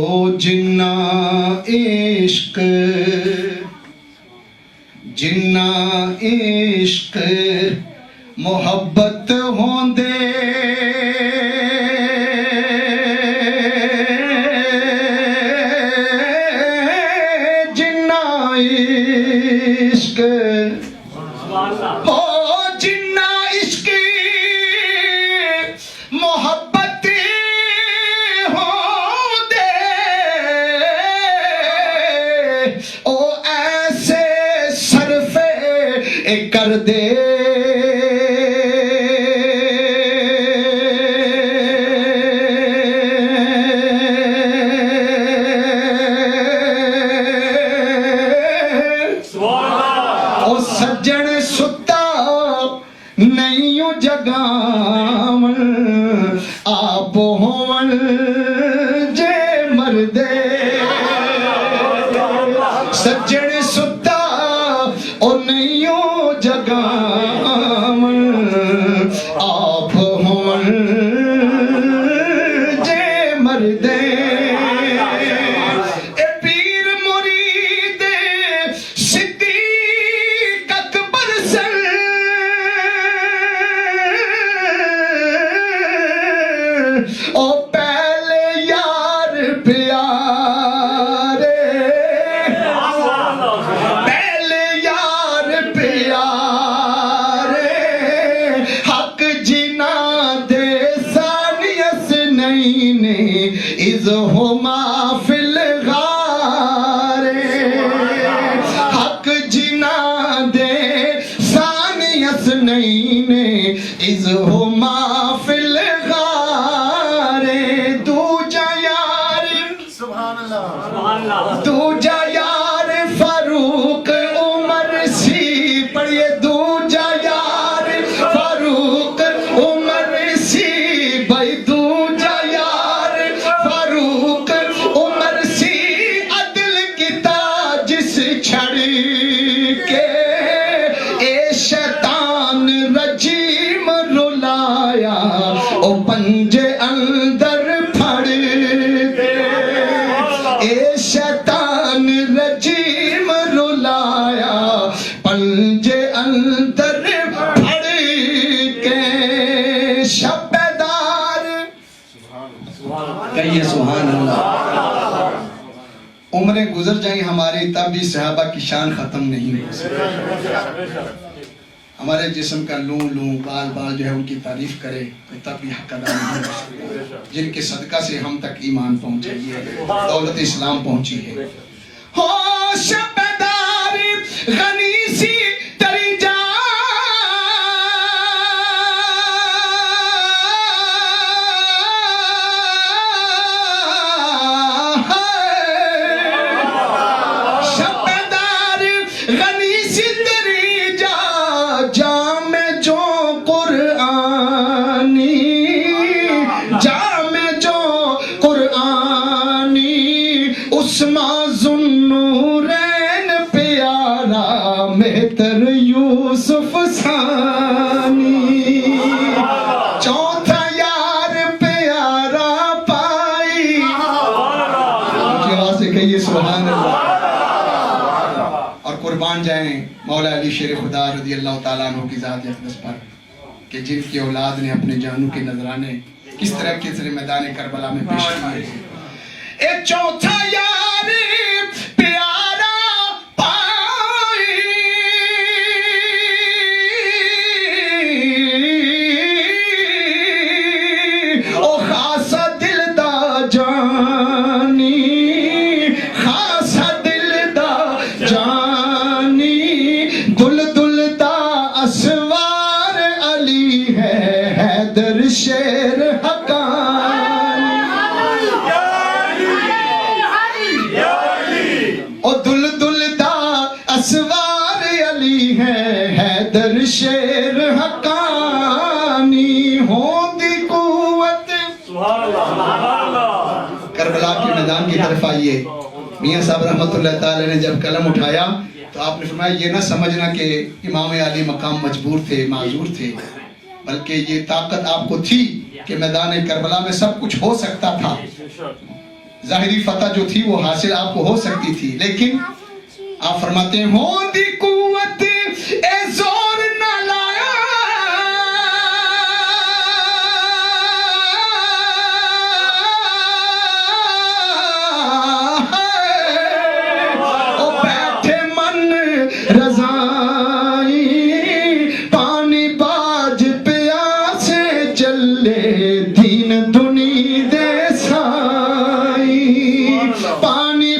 او جنا عشق محبت ہوندے جنا عشق محبت ہوندے او ایسے صرفے کر دے او سجن ستا نہیں جگاون آپ ہون جے مردے سجن ستا او نہیں جگاون آپ ہون جے مردے اے پیر مرید صدیق اکبر سر او پہلے یار پیارے پہلے یار پیارے حق جنا دے ثانیس نہیں نے از ہما فی الغار حق جنا دے ثانیس نہیں نے از ہما فی الغار دوجا یار فاروق عمر سی پڑھئے دوجا یار فاروق عمر سی بھائی دوجا یار فاروق عمر سی عدل کی تاج سے چھڑ کے اے شیطان رجیم رلایا او پنجے اندر پھڑ دے اے شیطان رجیم رلایا پنجے اندر پھڑ کے شبدار کہیے سبحان اللہ عمریں گزر جائیں ہماری تب بھی صحابہ کی شان ختم نہیں ہو سکتی ہمارے جسم کا لوں بال جو ہے ان کی تعریف کرے تو تب بھی حق ادا نہیں ہو سکتا جن کے صدقہ سے ہم تک ایمان پہنچے یہ دولت اسلام پہنچی ہے ہو شبدار غنی سی تری جان شبدار غنی سی تری جام جو قرآنی جام جو قرآنی عثمان ذوالنورین پیارا مہتر یوسف ثانی چوتھا یار پیارا پائی کی آواز سے کہیے سبحان اللہ اور قربان جائیں مولا علی شیر خدا رضی اللہ تعالیٰ عنہ کی ذات اقدس پر کہ جن کی اولاد نے اپنے جانوں کے نذرانے کس طرح کے میدان کربلا میں پیش کیے اے چوتھا یار پیارا پائی او خاصا دل دا جانی خاصا دل دا جانی دل دا اسوار علی ہے حیدر شیر حقانی او دل دا اسوار علی ہے حیدر شیر حقانی ہوندی قوت کربلا کے میدان کی طرف آئیے میاں صاحب رحمت اللہ تعالی نے جب قلم اٹھایا تو آپ نے فرمایا یہ نہ سمجھنا کہ امام علی مقام مجبور تھے معذور تھے بلکہ یہ طاقت آپ کو تھی کہ میدان کربلا میں سب کچھ ہو سکتا تھا ظاہری فتح جو تھی وہ حاصل آپ کو ہو سکتی تھی، لیکن آپ فرماتے ہیں ہو دی قوت اے زور نہ لایا، او بیٹھے من رضائی، پانی باج پیاسے چلے دین دنی دے سائی، پانی